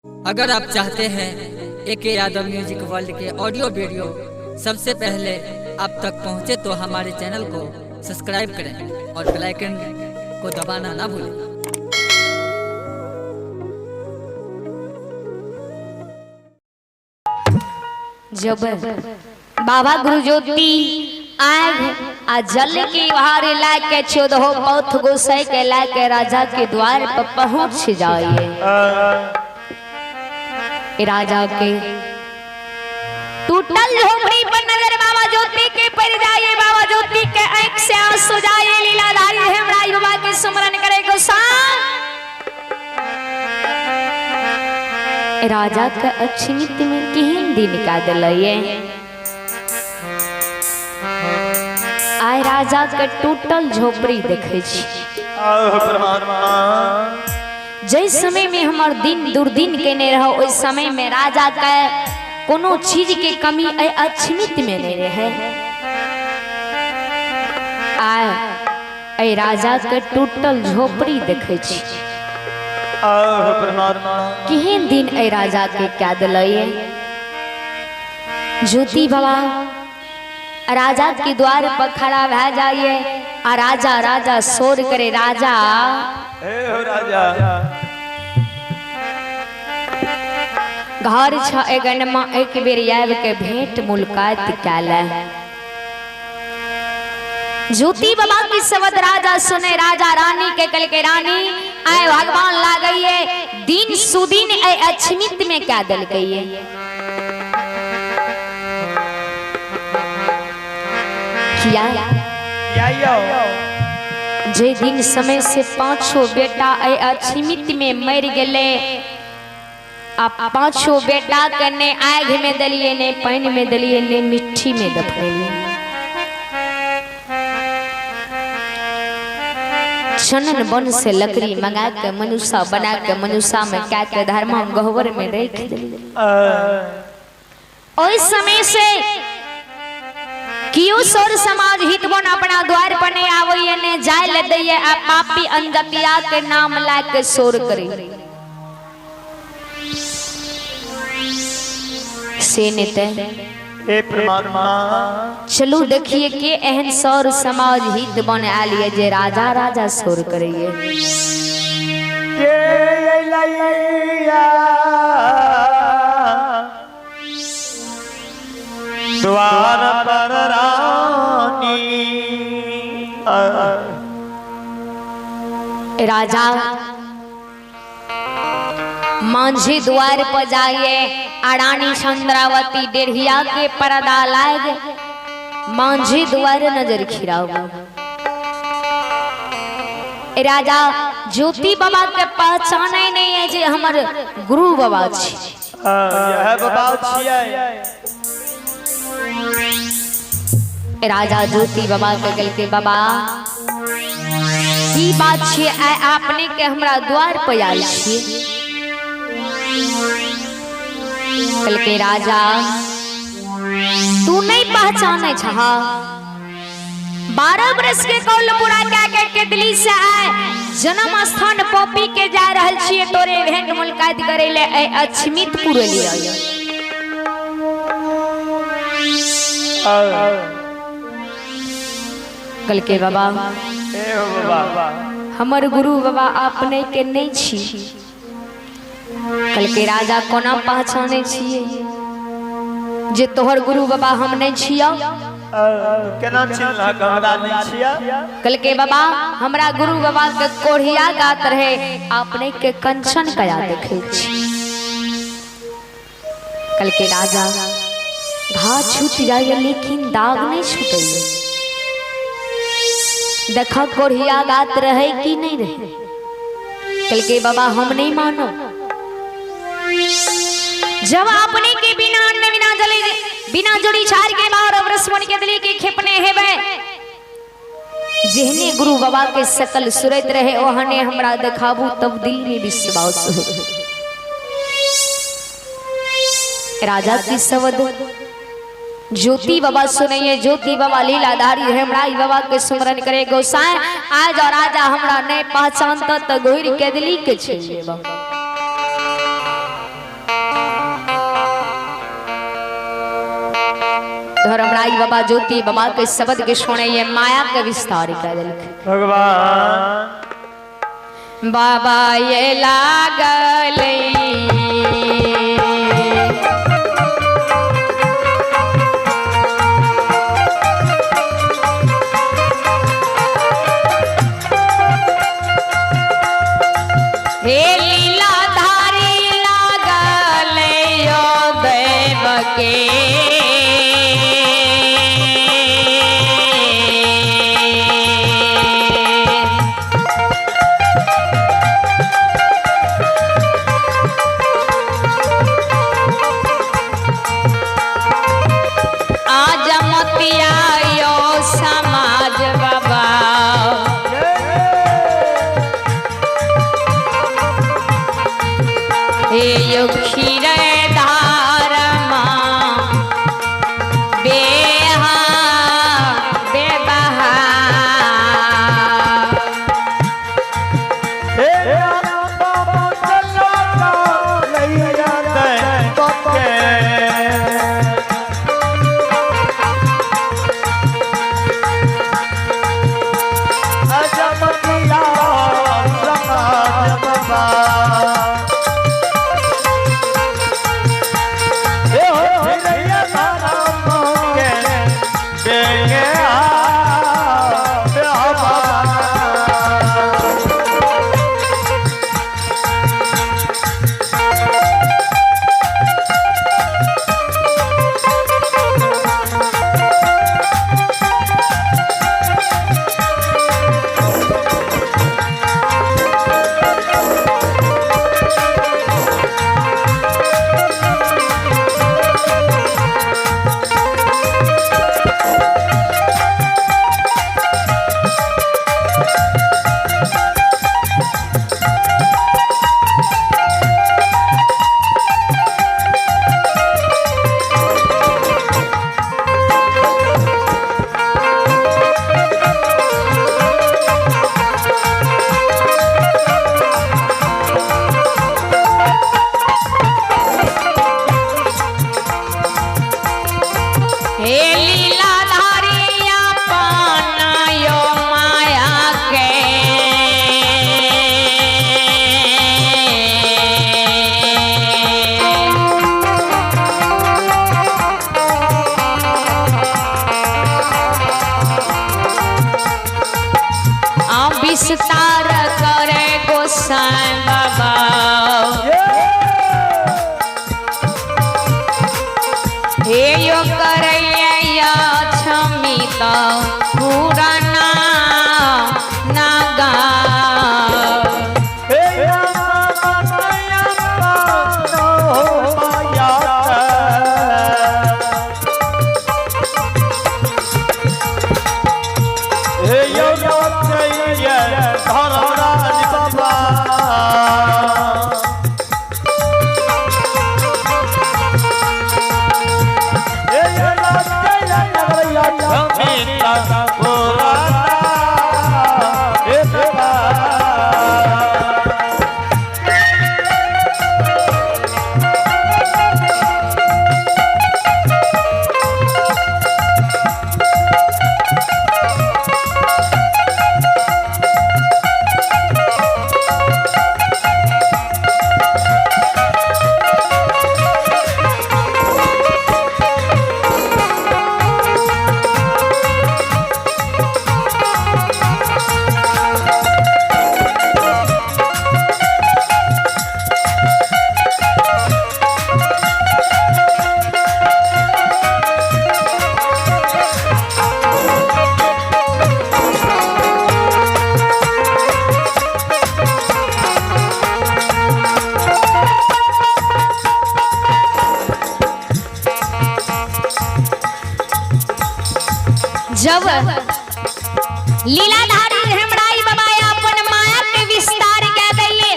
अगर आप चाहते हैं एके यादव म्यूजिक वर्ल्ड के ऑडियो वीडियो सबसे पहले आप तक पहुंचे तो हमारे चैनल को सब्सक्राइब करें और बेल आइकन को दबाना ना भूलें। जब बाबा गुरु ज्योति आग आ जल के हारे लाके 14 पौथ गोसाई के लाके राजा के द्वार पर पहुंच जाइए। राजा के टूटल झोपड़ी पर नजर बाबा ज्योति के पड़ जाइए। बाबा ज्योति के आंख से आंसू जाइए। लीलाधारी हेमराज बाबा के स्मरण करे गोसाई। राजा का अक्षमित में केहन दिन का दिलये आय राजा के टूटल झोपड़ी देखे छी। जै समय में हमार दिन दुर्दिन केने रहो उस समय में राजा के कोनो चीज के कमी अक्षमित में नहीं रहे। आय राजा के टूटल झोपड़ी देखे छी। केहन दिन ए राजा के क्या दिलये। ज्योति बाबा राजा के द्वार पर खड़ा रह जाइए। आ राजा शोर करे राजा घर छ एगनमा एक बेर आब के भेंट मुलाकात कैला। ज्योति बाबा की शब्द राजा सुने। राजा रानी के कल के रानी आए भगवान लागइए दिन सुदिन ए अक्षमित में क्या दल गई। जे दिन समय से 5 बेटा ए अक्षमित में मर गए। आप 5 बेटा के ने आग में दलिए ने पानी में दलिए ने मिट्टी में दफनेलिए। चनन वन से लकड़ी मंगा के मनुष्य बना के मनुष्य में क्या के धर्म गहवर में रख दिलिए। उस समय से कियो सौर समाज हित बन अपना द्वार पर नहीं आवइए ने जाय ले दैए। आ पापी अंजतिया के नाम ला के शोर करी से नेते हे परमात्मा। चलो देखिए के एहन सौर समाज हित बन आलिए जे राजा शोर करिए। द्वार पर रानी राजा मांझी द्वार पर जाइए। रानी चंद्रावती डेढ़िया के पर्दा लाग मांझी द्वार नजर खिराओ। राजा ज्योति बाबा के पहचाने नहीं है जे हमर गुरु बाबा छी। यह बाबा छियै। राजा ज्योति बाबा के कल के बाबा की बात छे आपने के हमरा द्वार पर आयल छी। कल के राजा तू नहीं पहचाने छहा। 12 वर्ष के कौल पूरा के दिल्ली से आए जन्म स्थान पॉपी के जा रहल छिए तोरे भेंट मुलाकात करे ले अक्षमित पूरे लिया। कल के बाबा हमर गुरु बाबा आपने के नहीं छी। कल के राजा कोना पहचाने छिए जे तोहर गुरु बाबा हम नहीं छिया। केना चिन्ह हमरा नहीं छिया। कल के बाबा हमरा गुरु बाबा के कोढ़िया गात रहे आपने के कंचन कया देखे छी। कल के राजा घा छूट जाए लेकिन दाग नहीं छूटे। देखा कोढ़िया गात रहे कि नहीं रहे। कल के बाबा हम नहीं मानो। जब आपने के बिना अन्न बिना जले बिना जोड़ी छार के बाहर अवरसमन के दिली के खेपने हेबे। जेहने गुरु बाबा के सकल सुरत रहे ओहने हमरा देखाबू तब दिल में विश्वास हो। राजा की शब्द ज्योति बाबा सुनिए। ज्योति बाबा लीलाधारी हेमराज बाबा के स्मरण करे गोसाई। आज और राजा हमरा नहीं पहचानता तो घोर के दिली के छे बाबा। धर्मराज बाबा ज्योति बाबा के शब्द के सुने ये माया के विस्तार कर दिल भगवान बाबा ये लागल हे लीलाधारी लागल यो देव के आज मतिया यो समाज बाबा हे यो खीर धार बेहा बेबहा हे बाबा चलो लैया दे तोके अजमतिया समाज बाबा विस्तार करे गोसाई बाबा हे यो करैया छमित पुराना नागा हे माया पानो माया हे यो धर्मराज बाबा जब लीलाधारी हेमराई बाबा अपन माया के विस्तार कह दिए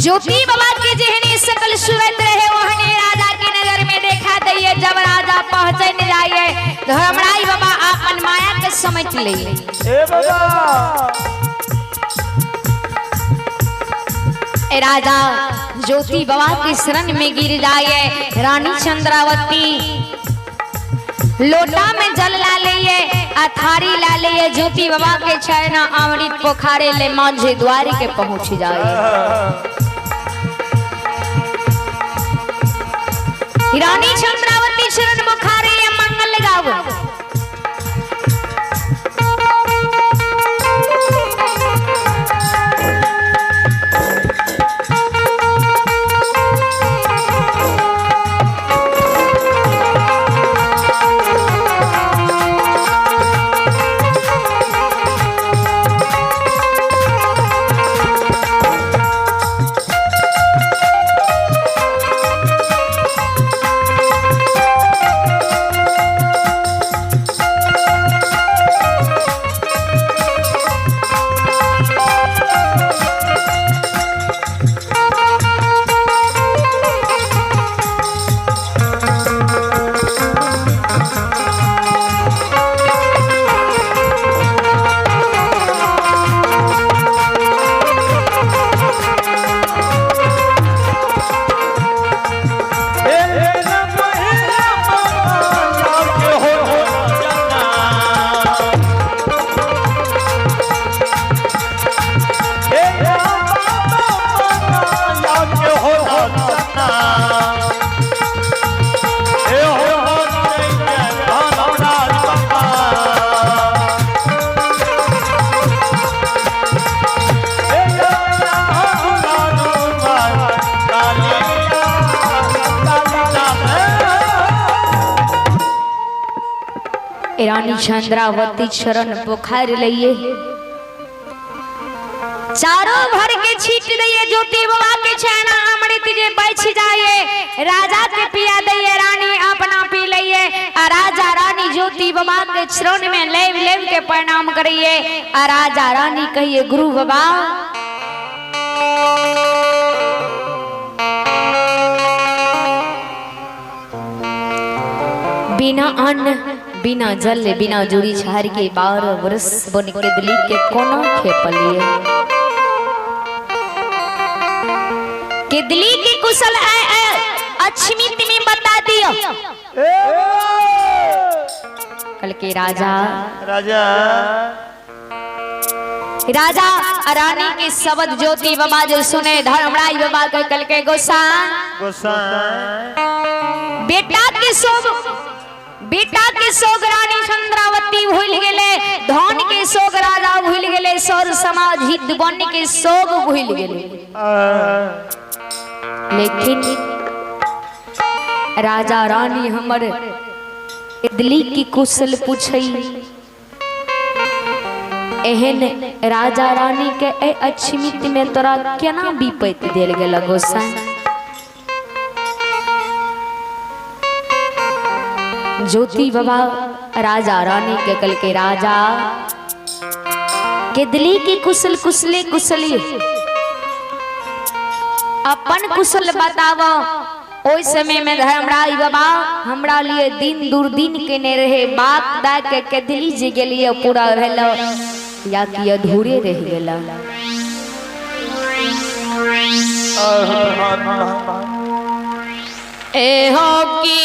ज्योति बाबा के जेहने सकल सूरत रहे वहने राजा की नजर में देखा दिए। जब राजा पहुंचे न जाइए हेमराई बाबा अपन माया के समझ लिए ए बाबा राजा ज्योति बाबा के शरण में गिर जाए। रानी चंद्रावती लोटा में जल ला लिए, अथारी ला लिए, ज्योति बाबा के छैना अमृत पोखारे ले मांझे द्वार के पहुंच जाए। रानी चंद्रावती शरण पोखारे या मंगल गाव। रानी चंद्रावती शरण पोखर लिए, चारों भर के छीट दिए, ज्योति बाबा के छैना अमृत जे बच जाए। राजा के पिया दिए, रानी अपना पी लिए। राजा रानी ज्योति बाबा के शरण में लेव लेव के प्रणाम करिए। राजा रानी कहिए गुरु बाबा बिना अन्न बिना जल बिना जुड़ी छार के 12 वर्ष बन के दिली के कोना खेपलिए। के दिली की कुशल अक्षमित में बता दियो। कल के राजा रानी के शब्द ज्योति बाबा जो सुने, धर्मराज बाबा के कल के गोसाई बेटा के सोग रानी चंद्रावती भूल गेले, धन के सोग राजा भूल गेले, सौर समाज हित बन के सोग भूल गेले। लेकिन राजा रानी हमर दिली की कुशल पूछई। एहन राजा रानी के अक्षमित में तोरा केना विपत्ति देल गेल गोसाई? ज्योति बाबा राजा रानी के कल के राजा के दिली की कुशल कुशली अपन कुशल बतावा। ओइ समय में धर्मराज बाबा हमरा लिए दिन दुर्दिन के ने रहे, बात दा के दिली जे गेलिए पूरा भेलो या कि अधूरे रह गेला। एहो की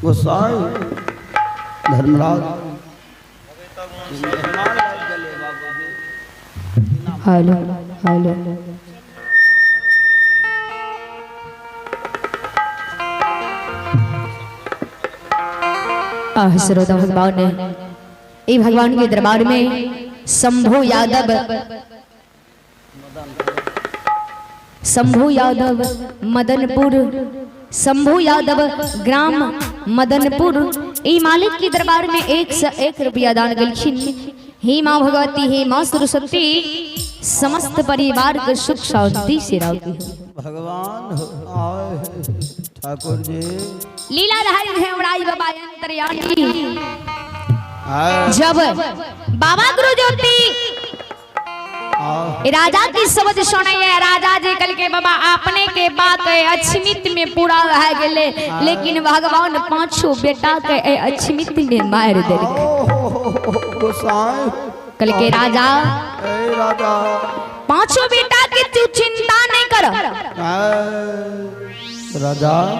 गोसाई धर्मराज हेलो हेलो श्रोता भगवान ने ये भगवान के दरबार में शंभू यादव मदनपुर शंभू यादव ग्राम मदनपुर ई मालिक के दरबार में 101 रुपया दान गलखिन। हे माँ भगवती, हे माँ सरस्वती, समस्त परिवार के सुख शांति से राखी। भगवान ठाकुर जी लीलाधारी हेमराज बाबा अंतर्यामी जब बाबा गुरु ज्योति राजा की शब्द सुने, राजा जी कल के बाबा अपने के बात अछमित में पूरा रह गए, लेकिन भगवान पांचों बेटा के अछमित में मार दे। कल के राजा पांचों बेटा की तू चिंता नहीं कर।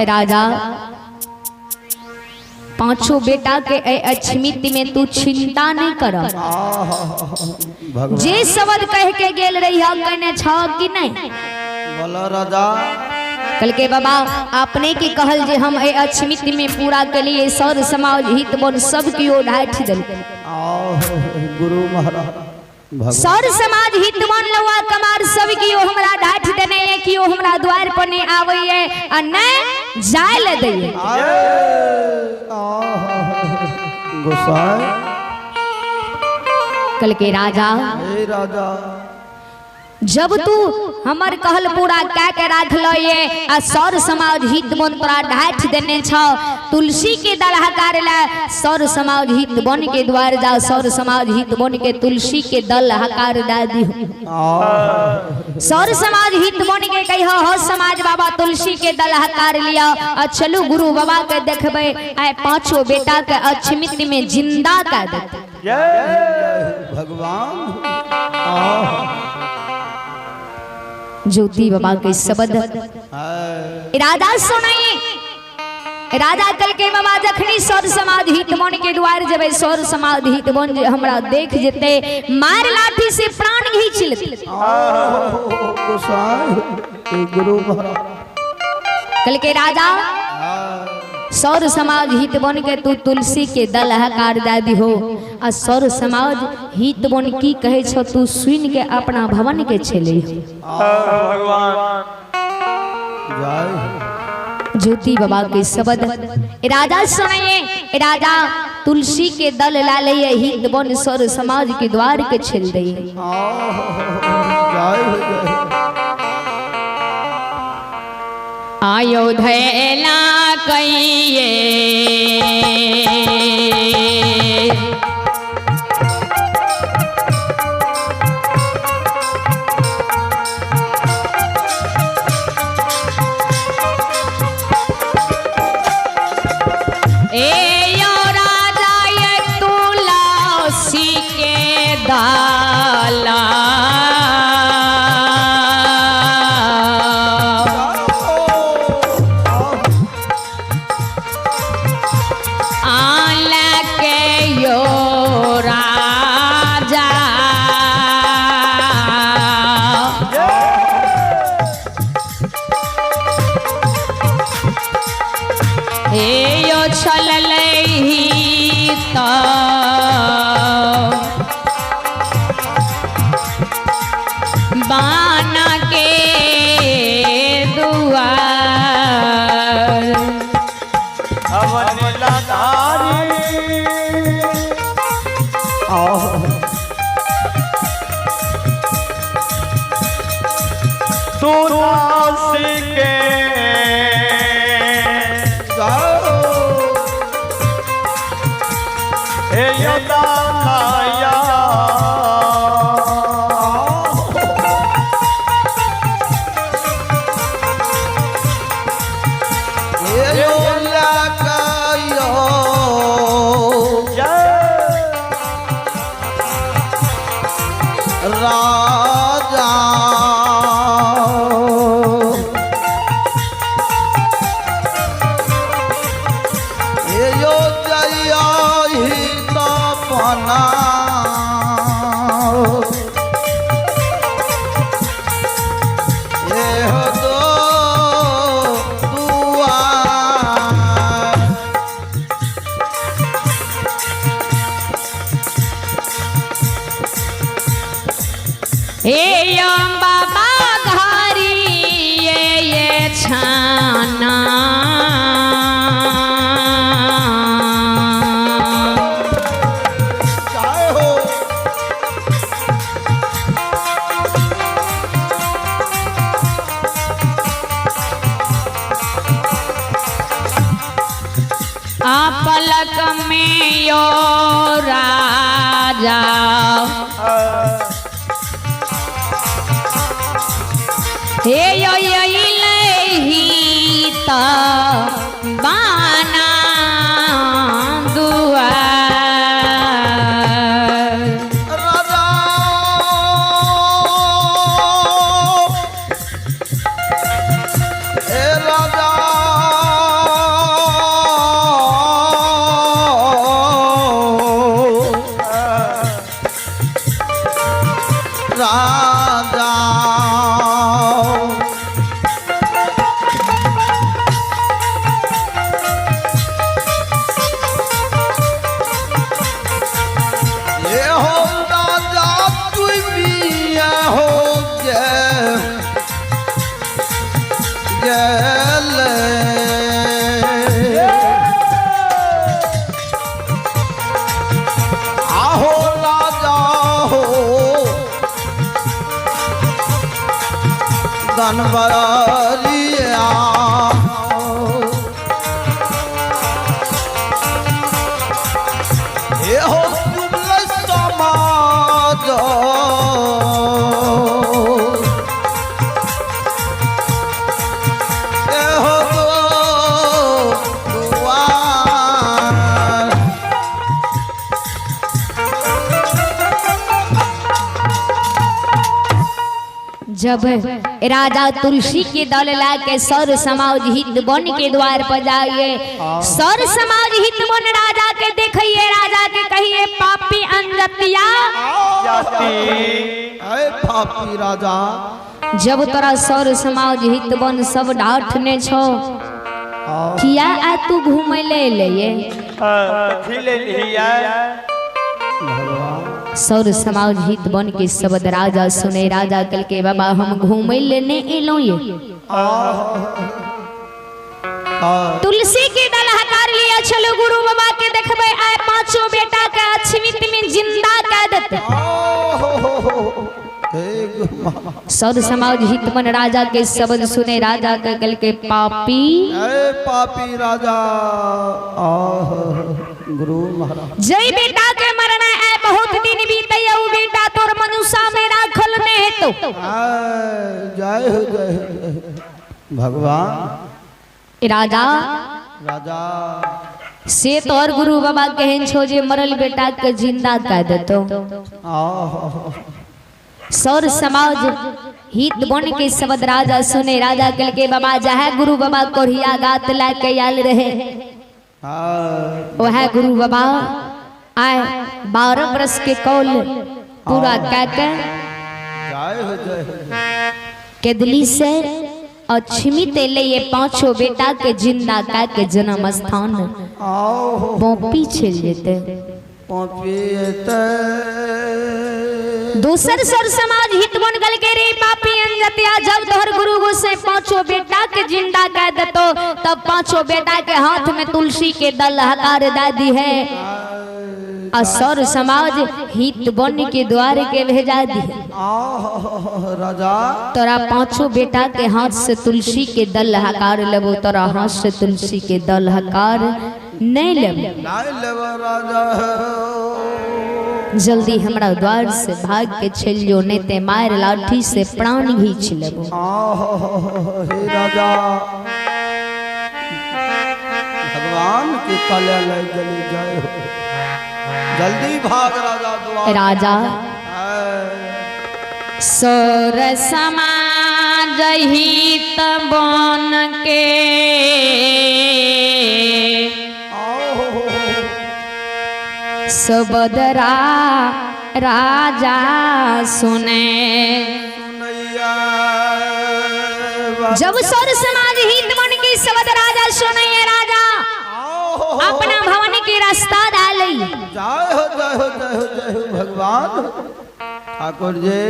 राजा पांचों बेटा के अछमित में तू चिंता नहीं कर। जे शब्द कह के गेल रही कहने छ कि नहीं बोलो राजा। कल के बाबा अपने की कहल जे हम अछमित में पूरा के लिए सर समाज हित बन सब की ओर ढाठ दिल। गुरु महाराज सर समाज हित बन लवा कमार सब की ओ हमरा ढाठ देने है कि ओ हमरा द्वार पर नहीं आवे है आ नहीं जाय ले दे। गोसाई कल के राजा जब तू हमर कहल पूरा क्या के राख लो ये आ सर समाज हित बन तोरा ढाठ देने छ। तुलसी के दल हकार ला सर समाज हित बन के द्वार जा, सर समाज हित बन के तुलसी के दल हकार दा दी। सर समाज हित बन के कहियो हो समाज बाबा तुलसी के दल हकार लिया आ चलू गुरु बाबा के देखबे आए पांचों बेटा के अछमित में जिंदा कर दे। भगवान ज्योति बाबा के शब्द राजा सुनाई। राजा कल के बाबा जखनी सर समाज हित बन के द्वार जब सर समाज हित बन हमरा देख जेते मार लाठी से प्राण घींच लेते। गुरु कल के राजा सौर समाज हित बन के तू तुलसी के दल हकार दादी हो आ सौर समाज हित बन की कहे छो तू सुन के अपना भवन के छेले। ज्योति बाबा के शब्द राजा सुनाइए। राजा तुलसी के दल ला ले हित बन सौर समाज के द्वार के छेल दे। अयोध्या कहिए राजा ये तुलसी के दाला बाना के दुआर तुलसी के यो जया ही तपना ये हो दो दुआ हे बाबा घरी ये छाना चाहे हो पलक में यो राजा हे यो ही ता बाना दुआ राजा हे राजा राजा ये हो राजा तू भी हो जले आहो राजा हो धनबरिया हे हो तुम समाज हे हो दुआ जब राजा तुलसी के दल ला के सर समाज हित बन के द्वार पर जाइए सर समाज हित बन राजा के देखिए राजा के कहिए पापी अंजतिया अरे पापी राजा जब तोरा सर समाज हित बन सब डांटने छो किया आ तू घूमे ले खिले लिया सर समाज हित बन के शब्द राजा सुने राजा कल के बाबा हम घूमे लेने एलो ये तुलसी के दल हकार लिया चलो गुरु बाबा के देखबे आए पांचों बेटा के अछमित में जिंदा कर देते सर समाज हित बन राजा के शब्द सुने राजा के कल के पापी पापी राजा गुरु महाराज जय बेटा के मरना है बहुत दिन बीते वो बेटा तोर मनुष्य में राखल ने है तो जय हो भगवान राजा राजा से तोर गुरु बाबा कहन छो जे मरल बेटा के जिंदा कर देतो सौर समाज हित बन के शब्द राजा सुने राजा कल के बाबा जहाँ गुरु बाबा कोढ़िया गात ला के आल रहे वह गुरु बाबा आए 12 वर्ष के कौल पूरा कहकर केदली से अछमित ले ये पांचों बेटा के जिंदा का के जन्म स्थान पोपी चल जेते दूसर सर समाज हित बन गल के रे पापी अंजतिया जब तोहर गुरु गो से पांचों बेटा के जिंदा कर देतो तब पांचों बेटा के हाथ में तुलसी के दल हकार दादी है असर समाज हित बन के द्वार के भेजा दी राजा तोरा पांचों बेटा के हाथ से तुलसी के दल हकार लेबो तोरा हाथ से तुलसी के दल हकार नहीं लेबो राजा जल्दी हमरा द्वार से भाग के चलियो नहीं ते मार लाठी से प्राण घींच लेबो हे राजा भगवान के कल्या लग गली जय हो जल्दी भाग राजा द्वार राजा सोर समाज हित बन के सबदरा राजा सुने। जब सर समाज हित मन की सबद राजा सुने राजा अपना भवन के रास्ता डाले। जय हो जय हो जय हो जय हो भगवान ठाकुर जी।